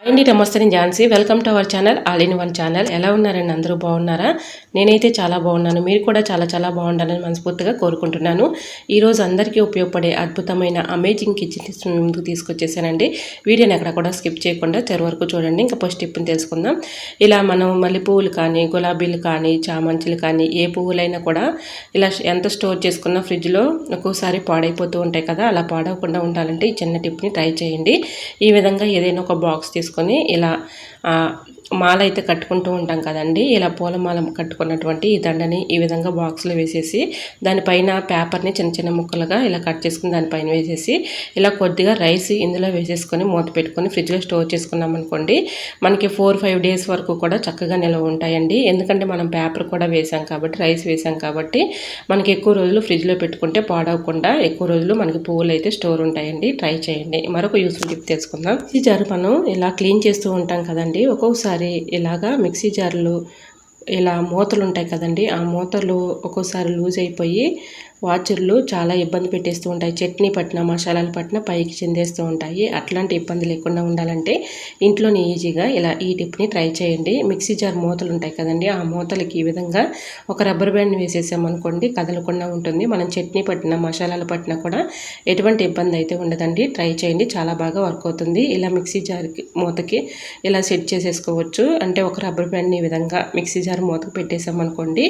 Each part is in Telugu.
అండి నమస్తే, నేను Jhansi. Welcome to our channel all in one channel. ఎలా ఉన్నారండి? అందరూ బాగున్నారా? నేనైతే చాలా బాగున్నాను. మీరు కూడా చాలా చాలా బాగుండాలని మనస్ఫూర్తిగా కోరుకుంటున్నాను. ఈరోజు అందరికీ ఉపయోగపడే అద్భుతమైన అమేజింగ్ కిచెన్ టిప్స్ ముందుకు తీసుకొచ్చేసానండి. వీడియోని ఎక్కడ కూడా స్కిప్ చేయకుండా చివరి వరకు చూడండి. ఇంకా ఫస్ట్ టిప్ని తెలుసుకుందాం. ఇలా మనం మల్లె పువ్వులు కానీ, గులాబీలు కానీ, చామంతులు కానీ ఏ పువ్వులైనా కూడా ఇలా ఎంత స్టోర్ చేసుకున్నా ఫ్రిడ్జ్లో ఒక్కోసారి పాడైపోతూ ఉంటాయి కదా. అలా పాడవకుండా ఉండాలంటే ఈ చిన్న టిప్ని ట్రై చేయండి. ఈ విధంగా ఏదైనా ఒక బాక్స్ తీసుకొని ఇలా మాల అయితే కట్టుకుంటూ ఉంటాం కదండి. ఇలా పూలమాల కట్టుకున్నటువంటి ఈ దండని ఈ విధంగా బాక్స్లో వేసేసి దానిపైన పేపర్ని చిన్న చిన్న ముక్కలుగా ఇలా కట్ చేసుకుని దానిపైన వేసేసి ఇలా కొద్దిగా రైస్ ఇందులో వేసేసుకొని మూత పెట్టుకొని ఫ్రిడ్జ్లో స్టోర్ చేసుకున్నాం అనుకోండి, మనకి 4-5 డేస్ వరకు కూడా చక్కగా నిల్వ ఉంటాయండి. ఎందుకంటే మనం పేపర్ కూడా వేసాం కాబట్టి, రైస్ వేసాం కాబట్టి మనకి ఎక్కువ రోజులు ఫ్రిడ్జ్లో పెట్టుకుంటే పాడవకుండా ఎక్కువ రోజులు మనకి పువ్వులు అయితే స్టోర్ ఉంటాయండి. ట్రై చేయండి. మరొక యూస్ఫుల్ టిప్ తెలుసుకుందాం. ఈ జారు మనం ఇలా క్లీన్ చేస్తూ ఉంటాం కదండి. ఒక్కొక్కసారి ఇలాగా మిక్సీ జార్లు ఇలా మూతలు ఉంటాయి కదండి. ఆ మూతలు ఒక్కోసారి లూజ్ అయిపోయి వాచర్లు చాలా ఇబ్బంది పెట్టేస్తూ ఉంటాయి. చట్నీ పట్టిన, మసాలాలు పట్టిన పైకి చెందేస్తూ ఉంటాయి. అట్లాంటి ఇబ్బంది లేకుండా ఉండాలంటే ఇంట్లోనే ఈజీగా ఇలా ఈ టిప్ని ట్రై చేయండి. మిక్సీ జార్ మూతలు ఉంటాయి కదండి, ఆ మూతలకి ఈ విధంగా ఒక రబ్బర్ బ్యాండ్ వేసేసామనుకోండి, కదలకుండా ఉంటుంది. మనం చట్నీ పట్టిన, మసాలాలు పట్టినా కూడా ఎటువంటి ఇబ్బంది అయితే ఉండదండి. ట్రై చేయండి, చాలా బాగా వర్క్ అవుతుంది. ఇలా మిక్సీ జార్కి మూతకి ఇలా సెట్ చేసేసుకోవచ్చు. అంటే ఒక రబ్బర్ బ్యాండ్ని ఈ విధంగా మిక్సీ జార్ మూతకు పెట్టేసామనుకోండి,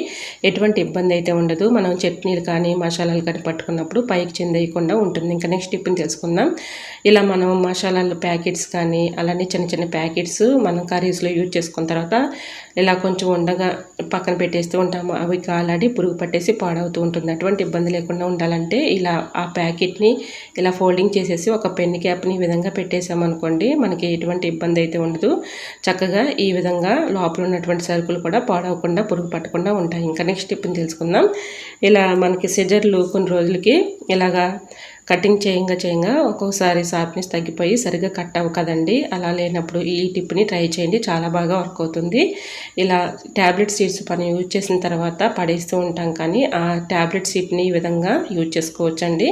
ఎటువంటి ఇబ్బంది అయితే ఉండదు. మనం చట్నీలు కానీ మసాలాలు కానీ పట్టుకున్నప్పుడు పైకి చెందేయకుండా ఉంటుంది. ఇంకా నెక్స్ట్ టిప్ని తెలుసుకుందాం. ఇలా మనం మసాలాల ప్యాకెట్స్ కానీ అలానే చిన్న చిన్న ప్యాకెట్స్ మనం కర్రీస్లో యూజ్ చేసుకున్న తర్వాత ఇలా కొంచెం ఉండగా పక్కన పెట్టేస్తూ ఉంటాము. అవి కాలాడి పురుగు పట్టేసి పాడవుతూ ఉంటుంది. అటువంటి ఇబ్బంది లేకుండా ఉండాలంటే ఇలా ఆ ప్యాకెట్ని ఇలా ఫోల్డింగ్ చేసేసి ఒక పెన్ క్యాప్ని ఈ విధంగా పెట్టేసామనుకోండి, మనకి ఎటువంటి ఇబ్బంది అయితే ఉండదు. చక్కగా ఈ విధంగా లోపల ఉన్నటువంటి సరుకులు కూడా పాడవకుండా పురుగు పట్టకుండా ఉంటాయి. ఇంకా నెక్స్ట్ టిప్ని తెలుసుకుందాం. ఇలా మనకి సిజర్లు కొన్ని రోజులకి ఇలాగా కటింగ్ చేయంగా ఒక్కోసారి షార్ప్నెస్ తగ్గిపోయి సరిగ్గా కట్ అవ్వ కదండి. అలా లేనప్పుడు ఈ టిప్ని ట్రై చేయండి, చాలా బాగా వర్క్ అవుతుంది. ఇలా ట్యాబ్లెట్ సీడ్స్ పని యూజ్ చేసిన తర్వాత పడేస్తూ ఉంటాం కానీ ఆ ట్యాబ్లెట్ సీట్ని ఈ విధంగా యూజ్ చేసుకోవచ్చండి.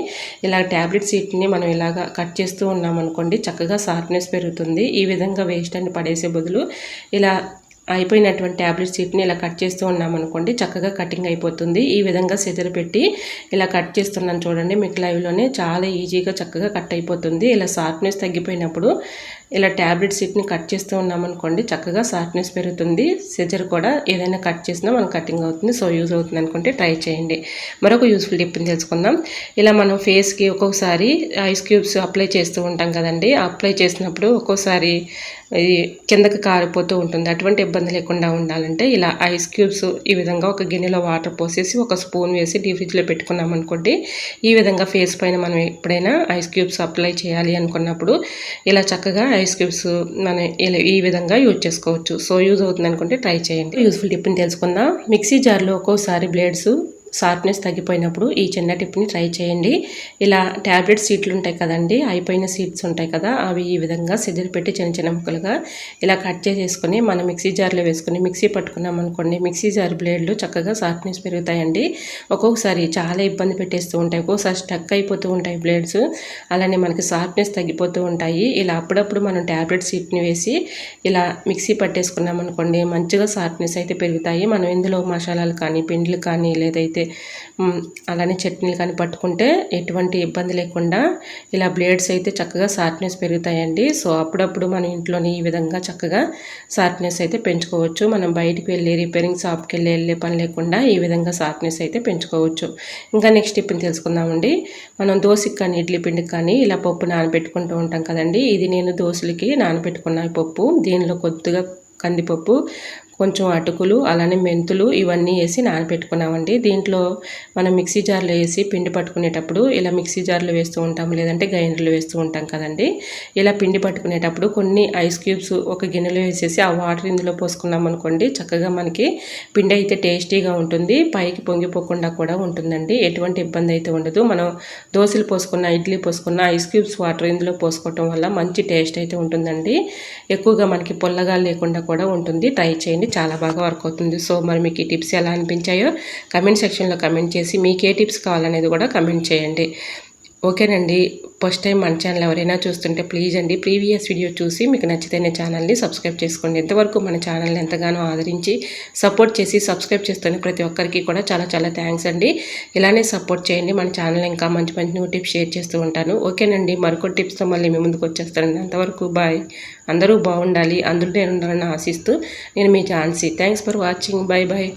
ఇలా ట్యాబ్లెట్ సీట్ని మనం ఇలాగా కట్ చేస్తూ ఉన్నామనుకోండి, చక్కగా షార్ప్నెస్ పెరుగుతుంది. ఈ విధంగా వేస్ట్ అని పడేసే బదులు ఇలా అయిపోయినటువంటి ట్యాబ్లెట్ సీట్ని ఇలా కట్ చేస్తూ ఉన్నామనుకోండి, చక్కగా కటింగ్ అయిపోతుంది. ఈ విధంగా సిజర్ పెట్టి ఇలా కట్ చేస్తున్నాను చూడండి, మీకు లైవ్లోనే చాలా ఈజీగా చక్కగా కట్ అయిపోతుంది. ఇలా షార్ప్నెస్ తగ్గిపోయినప్పుడు ఇలా ట్యాబ్లెట్ సీట్ని కట్ చేస్తూ ఉన్నామనుకోండి, చక్కగా షార్ప్నెస్ పెరుగుతుంది. సిజర్ కూడా ఏదైనా కట్ చేసినా మనకు కటింగ్ అవుతుంది. సో యూజ్ అవుతుంది అనుకుంటే ట్రై చేయండి. మరొక యూస్ఫుల్ టిప్ని తెలుసుకుందాం. ఇలా మనం ఫేస్కి ఒక్కొక్కసారి ఐస్ క్యూబ్స్ అప్లై చేస్తూ ఉంటాం కదండి. అప్లై చేసినప్పుడు ఒక్కోసారి ఇది కిందకి కారిపోతూ ఉంటుంది. అటువంటి ఇబ్బంది లేకుండా ఉండాలంటే ఇలా ఐస్ క్యూబ్స్ ఈ విధంగా ఒక గిన్నెలో వాటర్ పోసేసి ఒక స్పూన్ వేసి డీ ఫ్రిడ్జ్లో పెట్టుకున్నాం అనుకోండి, ఈ విధంగా ఫేస్ పైన మనం ఎప్పుడైనా ఐస్ క్యూబ్స్ అప్లై చేయాలి అనుకున్నప్పుడు ఇలా చక్కగా ఐస్ క్యూబ్స్ మనం ఇలా ఈ విధంగా యూజ్ చేసుకోవచ్చు. సో యూజ్ అవుతుంది అనుకుంటే ట్రై చేయండి. యూస్ఫుల్ టిప్ని తెలుసుకుందాం. మిక్సీ జార్లో ఒక్కోసారి బ్లేడ్స్ షార్ప్నెస్ తగ్గిపోయినప్పుడు ఈ చిన్న టిప్ని ట్రై చేయండి. ఇలా ట్యాబ్లెట్ సీట్లు ఉంటాయి కదండి, అయిపోయిన సీట్స్ ఉంటాయి కదా, అవి ఈ విధంగా సిజర్ పెట్టి చిన్న చిన్న ముక్కలుగా ఇలా కట్ చేసేసుకొని మనం మిక్సీ జార్లో వేసుకొని మిక్సీ పట్టుకున్నాం అనుకోండి, మిక్సీ జార్ బ్లేడ్లు చక్కగా షార్ప్నెస్ పెరుగుతాయండి. ఒక్కొక్కసారి చాలా ఇబ్బంది పెట్టేస్తూ ఉంటాయి, ఒక్కొక్కసారి స్టక్ అయిపోతూ ఉంటాయి బ్లేడ్స్. అలానే మనకి షార్ప్నెస్ తగ్గిపోతూ ఉంటాయి. ఇలా అప్పుడప్పుడు మనం ట్యాబ్లెట్ సీట్ని వేసి ఇలా మిక్సీ పట్టేసుకున్నాం అనుకోండి, మంచిగా షార్ప్నెస్ అయితే పెరుగుతాయి. మనం ఇందులో మసాలాలు కానీ, పిండిలు కానీ, లేదైతే అలానే చట్నీలు కానీ పట్టుకుంటే ఎటువంటి ఇబ్బంది లేకుండా ఇలా బ్లేడ్స్ అయితే చక్కగా షార్ప్నెస్ పెరుగుతాయండి. సో అప్పుడప్పుడు మన ఇంట్లోని ఈ విధంగా చక్కగా షార్ప్నెస్ అయితే పెంచుకోవచ్చు. మనం బయటికి వెళ్ళి రిపేరింగ్ షాప్కి వెళ్ళే పని లేకుండా ఈ విధంగా షార్ప్నెస్ అయితే పెంచుకోవచ్చు. ఇంకా నెక్స్ట్ టిప్ని తెలుసుకుందామండి. మనం దోశకి కానీ, ఇడ్లీ పిండికి కానీ ఇలా పప్పు నానబెట్టుకుంటూ ఉంటాం కదండి. ఇది నేను దోశలకి నానబెట్టుకున్న పప్పు. దీనిలో కొద్దిగా కందిపప్పు, కొంచెం అటుకులు, అలానే మెంతులు ఇవన్నీ వేసి నానబెట్టుకున్నామండి. దీంట్లో మనం మిక్సీ జార్లో వేసి పిండి పట్టుకునేటప్పుడు ఇలా మిక్సీ జార్లో వేస్తూ ఉంటాం, లేదంటే గ్రైండర్లో వేస్తూ ఉంటాం కదండి. ఇలా పిండి పట్టుకునేటప్పుడు కొన్ని ఐస్ క్యూబ్స్ ఒక గిన్నెలో వేసేసి ఆ వాటర్ ఇందులో పోసుకున్నాం అనుకోండి, చక్కగా మనకి పిండి అయితే టేస్టీగా ఉంటుంది, పైకి పొంగిపోకుండా కూడా ఉంటుందండి. ఎటువంటి ఇబ్బంది అయితే ఉండదు. మనం దోశలు పోసుకున్న, ఇడ్లీ పోసుకున్న ఐస్ క్యూబ్స్ వాటర్ ఇందులో పోసుకోవటం వల్ల మంచి టేస్ట్ అయితే ఉంటుందండి. ఎక్కువగా మనకి పొల్లగా లేకుండా కూడా ఉంటుంది. ట్రై చేయండి, చాలా బాగా వర్క్ అవుతుంది. సో మరి మీకు ఈ టిప్స్ ఎలా అనిపించాయో కమెంట్ సెక్షన్లో కమెంట్ చేసి మీకు ఏ టిప్స్ కావాలనేది కూడా కమెంట్ చేయండి. ఓకేనండి. ఫస్ట్ టైం మన ఛానల్ ఎవరైనా చూస్తుంటే ప్లీజ్ అండి ప్రీవియస్ వీడియో చూసి మీకు నచ్చితేనే ఛానల్ని సబ్స్క్రైబ్ చేసుకోండి. ఇంతవరకు మన ఛానల్ని ఎంతగానో ఆదరించి సపోర్ట్ చేసి సబ్స్క్రైబ్ చేస్తున్న ప్రతి ఒక్కరికి కూడా చాలా చాలా థ్యాంక్స్ అండి. ఇలానే సపోర్ట్ చేయండి. మన ఛానల్ ఇంకా మంచి మంచి న్యూ టిప్స్ షేర్ చేస్తూ ఉంటాను. ఓకేనండి. మరికొన్ని టిప్స్తో మళ్ళీ మీ ముందుకు వచ్చేస్తానండి. అంతవరకు బాయ్. అందరూ బాగుండాలి, అందరూ నేను ఉండాలని ఆశిస్తూ నేను మీ Jhansi. Thanks for watching. Bye bye.